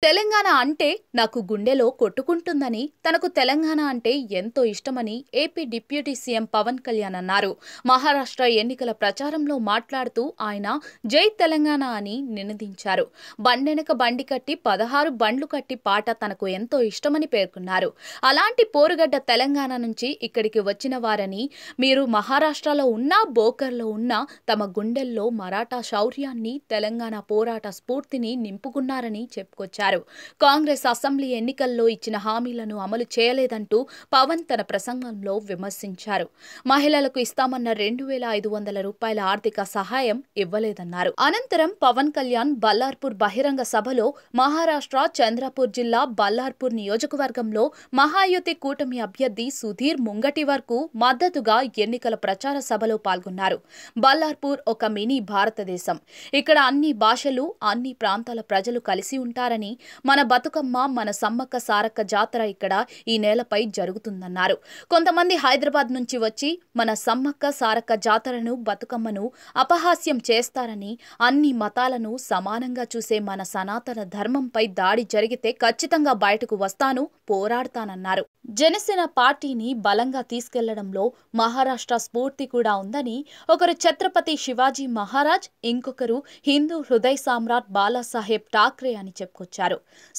తెలంగాణ అంటే నాకు గుండెలో కొట్టుకుంటుందని, తనకు తెలంగాణ అంటే ఎంతో ఇష్టమని AP deputy CM Pawan Kalyan అన్నారు. మహారాష్ట్ర ఎన్నికల ప్రచారంలో మాట్లాడుతూ ఆయన జై తెలంగాణ అని నినదించారు. బండెనక బండి కట్టి 16 బండ్లు కట్టి పాట తనకు ఎంతో ఇష్టమని పేర్కొన్నారు. అలాంటి పోరుగడ్డ తెలంగాణ నుంచి ఇక్కడికి వచ్చిన వారని, మీరు మహారాష్ట్రలో ఉన్నా బోకర్లో ఉన్నా తమ గుండెల్లో మరాఠా శౌర్యాన్ని, తెలంగాణ పోరాట స్ఫూర్తిని నింపుకున్నారని చెప్పుకొచ్చారు. కాంగ్రెస్ అసెంబ్లీ ఎన్నికల్లో ఇచ్చిన హామీలను అమలు చేయలేదంటూ పవన్ తన ప్రసంగంలో విమర్శించారు. మహిళలకు ఇస్తామన్న 2,500 రూపాయల ఆర్థిక సహాయం ఇవ్వలేదన్నారు. అనంతరం పవన్ కళ్యాణ్ బల్లార్పూర్ బహిరంగ సభలో మహారాష్ట్ర చంద్రపూర్ జిల్లా బల్లార్పూర్ నియోజకవర్గంలో మహాయుతి కూటమి అభ్యర్థి సుధీర్ ముంగటివర్కు మద్దతుగా ఎన్నికల ప్రచార సభలో పాల్గొన్నారు. బల్లార్పూర్ ఒక మినీ భారతదేశం. ఇక్కడ అన్ని భాషలు, అన్ని ప్రాంతాల ప్రజలు కలిసి ఉంటారని, మన బతుకమ్మ, మన సమ్మక్క సారక్క జాతర ఇక్కడ ఈ నేలపై జరుగుతుందన్నారు. కొంతమంది హైదరాబాద్ నుంచి వచ్చి మన సమ్మక్క సారక్క జాతరను, బతుకమ్మను అపహాస్యం చేస్తారని, అన్ని మతాలను సమానంగా చూసే మన సనాతన ధర్మంపై దాడి జరిగితే ఖచ్చితంగా బయటకు వస్తాను, పోరాడతానన్నారు. జనసేన పార్టీని బలంగా తీసుకెళ్లడంలో మహారాష్ట్ర స్ఫూర్తి కూడా ఉందని, ఒకరు ఛత్రపతి శివాజీ మహారాజ్, ఇంకొకరు హిందూ హృదయ సామ్రాట్ బాలాసాహెబ్ ఠాక్రే అని చెప్పుకొచ్చారు.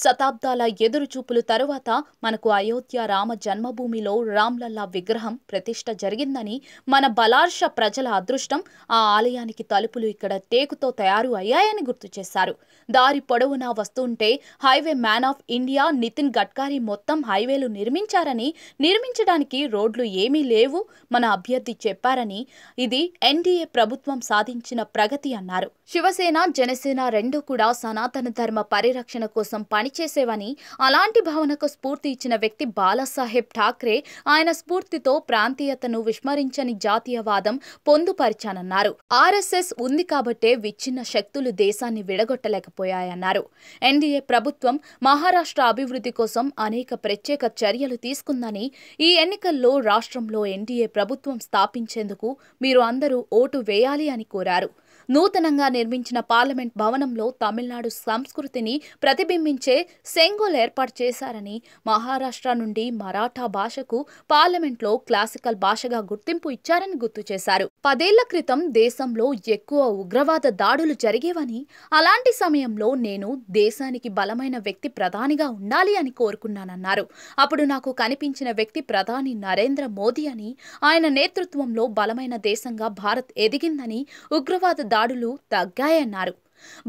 శతాబ్దాల ఎదురుచూపులు తరువాత మనకు అయోధ్య రామ జన్మభూమిలో రామ్లల్లా విగ్రహం ప్రతిష్ఠ జరిగిందని, మన బలార్ష ప్రజల అదృష్టం ఆ ఆలయానికి తలుపులు ఇక్కడ టేకుతో తయారు అయ్యాయని గుర్తు చేశారు. దారి పొడవునా వస్తుంటే highway man of India Nitin Gadkari మొత్తం హైవేలు నిర్మించడానికి రోడ్లు ఏమీ లేవు, మన అభ్యర్థి చెప్పారని, ఇది ఎన్డీఏ ప్రభుత్వం సాధించిన ప్రగతి అన్నారు. శివసేన, జనసేన రెండూ కూడా సనాతన ధర్మ పరిరక్షణ కోసం పనిచేసేవని, అలాంటి భావనకు స్ఫూర్తి ఇచ్చిన వ్యక్తి బాలాసాహెబ్ ఠాక్రే. ఆయన స్ఫూర్తితో ప్రాంతీయతను విస్మరించని జాతీయవాదం పొందుపరిచానన్నారు. ఆర్ఎస్ఎస్ ఉంది కాబట్టే విచ్ఛిన్న శక్తులు దేశాన్ని విడగొట్టలేకపోయాయన్నారు. ఎన్డీఏ ప్రభుత్వం మహారాష్ట్ర అభివృద్ధి కోసం అనేక ప్రత్యేక చర్యలు తీసుకుందని, ఈ ఎన్నికల్లో రాష్ట్రంలో ఎన్డీఏ ప్రభుత్వం స్థాపించేందుకు మీరు అందరూ ఓటు వేయాలి అని కోరారు. నూతనంగా నిర్మించిన పార్లమెంట్ భవనంలో తమిళనాడు సంస్కృతిని ప్రతిబింబించే సెంగోల్ ఏర్పాటు చేశారని, మహారాష్ట్ర నుండి మరాఠా భాషకు పార్లమెంట్లో క్లాసికల్ భాషగా గుర్తింపు ఇచ్చారని గుర్తు చేశారు. 10 ఏళ్ల క్రితం దేశంలో ఎక్కువ ఉగ్రవాద దాడులు జరిగేవని, అలాంటి సమయంలో నేను దేశానికి బలమైన వ్యక్తి ప్రధానిగా ఉండాలి అని కోరుకున్నానన్నారు. అప్పుడు నాకు కనిపించిన వ్యక్తి ప్రధాని నరేంద్ర మోదీ అని, ఆయన నేతృత్వంలో బలమైన దేశంగా భారత్ ఎదిగిందని, ఉగ్రవాద దాడులు తగ్గాయన్నారు.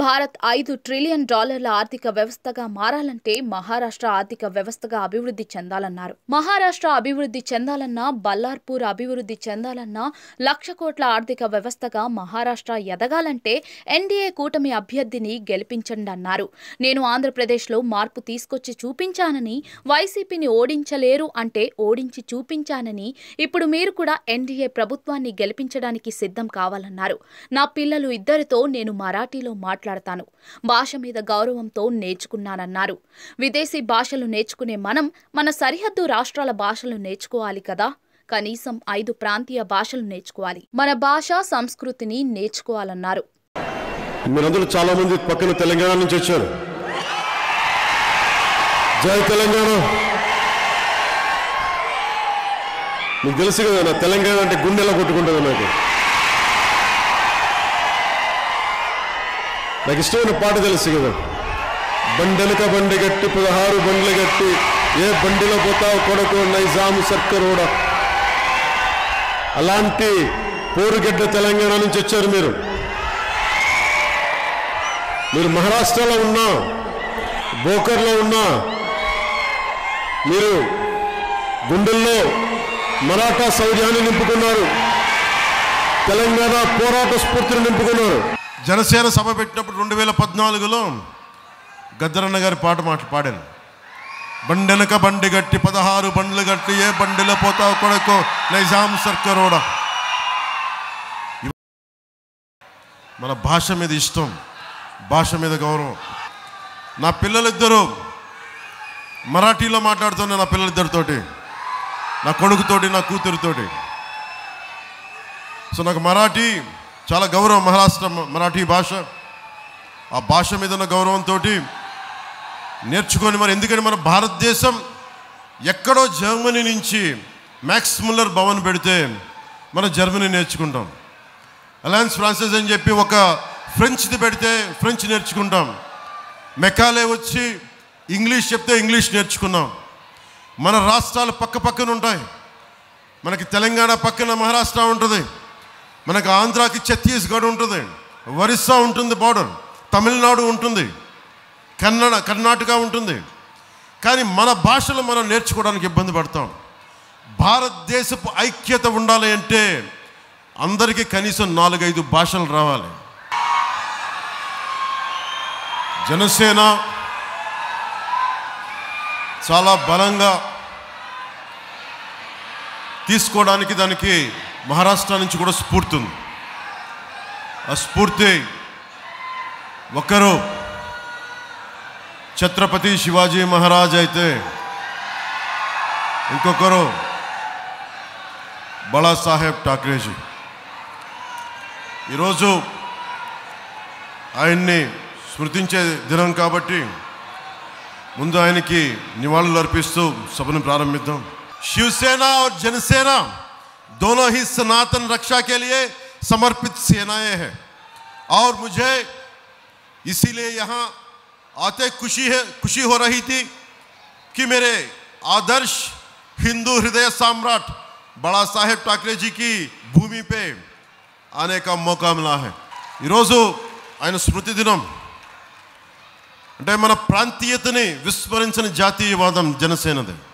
భారత్ $5 ట్రిలియన్ ఆర్థిక వ్యవస్థగా మారాలంటే మహారాష్ట్ర ఆర్థిక వ్యవస్థగా అభివృద్ధి చెందాలన్నారు. మహారాష్ట్ర అభివృద్ధి చెందాలన్నా, బల్లార్పూర్ అభివృద్ధి చెందాలన్నా, 1,00,000 కోట్ల ఆర్థిక వ్యవస్థగా మహారాష్ట్ర ఎదగాలంటే ఎన్డీఏ కూటమి అభ్యర్థిని గెలిపించండి అన్నారు. నేను ఆంధ్రప్రదేశ్లో మార్పు తీసుకొచ్చి చూపించానని, వైసీపీని ఓడించలేరు అంటే ఓడించి చూపించానని, ఇప్పుడు మీరు కూడా ఎన్డీఏ ప్రభుత్వాన్ని గెలిపించడానికి సిద్ధం కావాలన్నారు. నా పిల్లలు ఇద్దరితో నేను మరాఠీలో మాట్లాడతాను. భాష మీద గౌరవంతో నేర్చుకున్నానన్నారు. విదేశీ భాషలు నేర్చుకునే మనం మన సరిహద్దు రాష్ట్రాల భాషలు నేర్చుకోవాలి కదా. కనీసం 5 ప్రాంతీయ భాషలు నేర్చుకోవాలి. మన భాష, సంస్కృతిని నేర్చుకోవాలన్నారు. మీరందరూ చాలా మంది పక్కన తెలంగాణ నుంచి వచ్చారు. జై తెలంగాణ. మీకు తెలుసు కదా, నా తెలంగాణ అంటే గుండెలా కొట్టుకుంటుంది. నాకు ఇష్టమైన పాట తెలుసు కదా, బండెనక బండి గట్టి 16 బండ్లు గట్టి, ఏ బండిలో పోతావు కొడకు నైజాం సర్కరోడ. అలాంటి పోరుగడ్డ తెలంగాణ నుంచి వచ్చారు మీరు. మీరు మహారాష్ట్రలో ఉన్నా, బోకర్లో ఉన్నా, మీరు గుండెల్లో మరాఠా శౌర్యాన్ని నింపుకున్నారు, తెలంగాణ పోరాట స్ఫూర్తిని నింపుకున్నారు. జనసేన సభ పెట్టినప్పుడు 2014లో గద్దరన్న గారి పాట పాడాను. బండెనక బండి గట్టి 16 బండ్లు గట్టి, ఏ బండిలో పోతావు కొడకో నైజాం సర్కరోడ. మన భాష మీద ఇష్టం, భాష మీద గౌరవం. నా పిల్లలిద్దరూ మరాఠీలో మాట్లాడుతున్నా, నా పిల్లలిద్దరితోటి, నా కొడుకుతోటి, నా కూతురుతోటి. సో నాకు మరాఠీ చాలా గౌరవం. మహారాష్ట్ర మరాఠీ భాష, ఆ భాష మీద ఉన్న గౌరవంతో నేర్చుకొని మరి, ఎందుకంటే మన భారతదేశం ఎక్కడో జర్మనీ నుంచి మ్యాక్స్ ముల్లర్ భవన్ పెడితే మనం జర్మనీ నేర్చుకుంటాం. అలయన్స్ ఫ్రాన్సెస్ అని చెప్పి ఒక ఫ్రెంచ్ది పెడితే ఫ్రెంచ్ నేర్చుకుంటాం. మెకాలే వచ్చి ఇంగ్లీష్ చెప్తే ఇంగ్లీష్ నేర్చుకున్నాం. మన రాష్ట్రాలు పక్క పక్కన ఉంటాయి. మనకి తెలంగాణ పక్కన మహారాష్ట్ర ఉంటుంది, మనకు ఆంధ్రాకి ఛత్తీస్గఢ్ ఉంటుంది, ఒరిస్సా ఉంటుంది బార్డర్, తమిళనాడు ఉంటుంది, కర్ణాటక ఉంటుంది. కానీ మన భాషలు మనం నేర్చుకోవడానికి ఇబ్బంది పడతాం. భారతదేశపు ఐక్యత ఉండాలి అంటే అందరికీ కనీసం 4-5 భాషలు రావాలి. జనసేన చాలా బలంగా తీసుకోవడానికి దానికి మహారాష్ట్ర నుంచి కూడా స్ఫూర్తి ఉంది. ఆ స్ఫూర్తి ఒకరు ఛత్రపతి శివాజీ మహారాజ్ అయితే ఇంకొకరు బాళాసాహెబ్ ఠాక్రేజీ. ఈరోజు ఆయన్ని స్మృతించే దినం కాబట్టి ముందు ఆయనకి నివాళులు अर्पिస్తూ సభను ప్రారంభిద్దాం. शिवसेना और जनसेना दोनों ही सनातन रक्षा के लिए समर्पित सेनाएं हैं और मुझे इसीलिए यहाँ आते खुशी हो रही थी कि मेरे आदर्श हिंदू हृदय सम्राट बाला साहेब ठाकरे जी की भूमि पे आने का मौका मिला है. ఈరోజు ఆయన స్మృతి దినం అంటే మన ప్రాంతీయతని విస్మరించిన జాతీయవాదం జనసేనది.